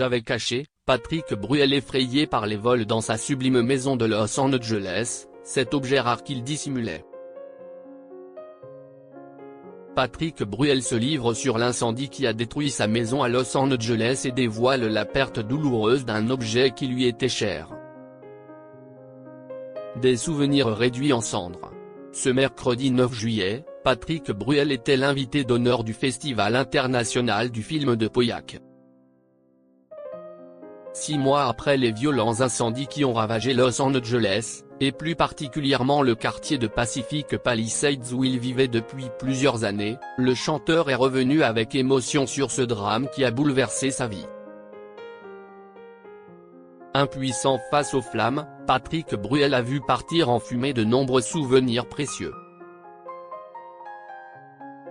j'avais caché, Patrick Bruel effrayé par les vols dans sa sublime maison de Los Angeles, cet objet rare qu'il dissimulait. Patrick Bruel se livre sur l'incendie qui a détruit sa maison à Los Angeles et dévoile la perte douloureuse d'un objet qui lui était cher. Des souvenirs réduits en cendres. Ce mercredi 9 juillet, Patrick Bruel était l'invité d'honneur du Festival international du film de Pauillac. 6 mois après les violents incendies qui ont ravagé Los Angeles, et plus particulièrement le quartier de Pacific Palisades où il vivait depuis plusieurs années, le chanteur est revenu avec émotion sur ce drame qui a bouleversé sa vie. Impuissant face aux flammes, Patrick Bruel a vu partir en fumée de nombreux souvenirs précieux.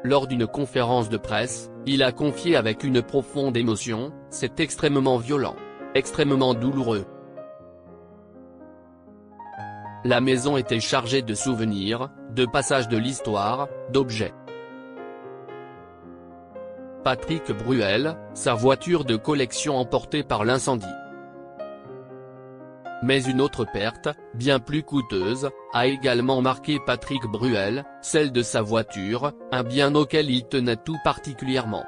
Lors d'une conférence de presse, il a confié avec une profonde émotion « C'est extrêmement violent, extrêmement douloureux. La maison était chargée de souvenirs, de passages de l'histoire, d'objets. » Patrick Bruel, sa voiture de collection emportée par l'incendie. Mais une autre perte, bien plus coûteuse, a également marqué Patrick Bruel, celle de sa voiture, un bien auquel il tenait tout particulièrement.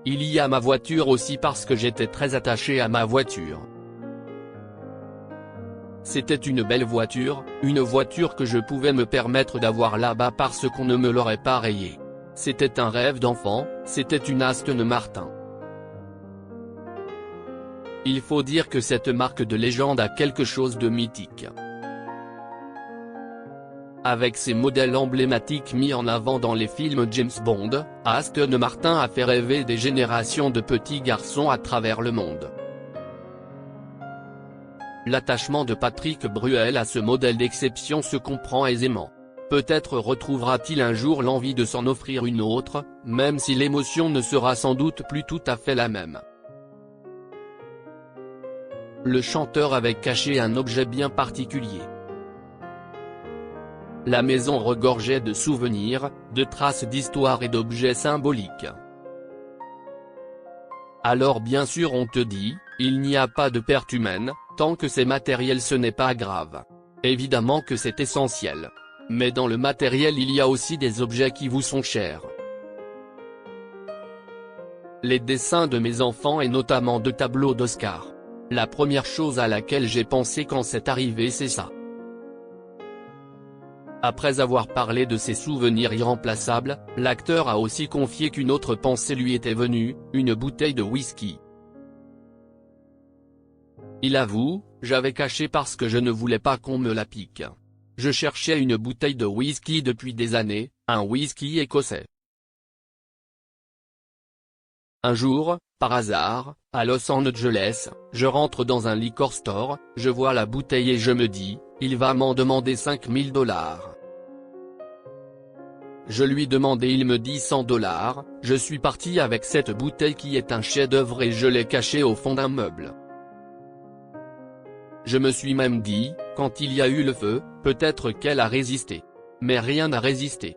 Il y a ma voiture aussi parce que j'étais très attaché à ma voiture. C'était une belle voiture, une voiture que je pouvais me permettre d'avoir là-bas parce qu'on ne me l'aurait pas rayée. C'était un rêve d'enfant, c'était une Aston Martin. Il faut dire que cette marque de légende a quelque chose de mythique. Avec ses modèles emblématiques mis en avant dans les films James Bond, Aston Martin a fait rêver des générations de petits garçons à travers le monde. L'attachement de Patrick Bruel à ce modèle d'exception se comprend aisément. Peut-être retrouvera-t-il un jour l'envie de s'en offrir une autre, même si l'émotion ne sera sans doute plus tout à fait la même. Le chanteur avait caché un objet bien particulier. La maison regorgeait de souvenirs, de traces d'histoire et d'objets symboliques. Alors bien sûr on te dit, il n'y a pas de perte humaine, tant que c'est matériel ce n'est pas grave. Évidemment que c'est essentiel. Mais dans le matériel il y a aussi des objets qui vous sont chers. Les dessins de mes enfants et notamment de tableaux d'Oscar. La première chose à laquelle j'ai pensé quand c'est arrivé c'est ça. Après avoir parlé de ses souvenirs irremplaçables, l'acteur a aussi confié qu'une autre pensée lui était venue, une bouteille de whisky. Il avoue, j'avais caché parce que je ne voulais pas qu'on me la pique. Je cherchais une bouteille de whisky depuis des années, un whisky écossais. Un jour, par hasard, à Los Angeles, je rentre dans un liquor store, je vois la bouteille et je me dis, il va m'en demander $5000. Je lui demande et il me dit $100, je suis parti avec cette bouteille qui est un chef-d'œuvre et je l'ai cachée au fond d'un meuble. Je me suis même dit, quand il y a eu le feu, peut-être qu'elle a résisté. Mais rien n'a résisté.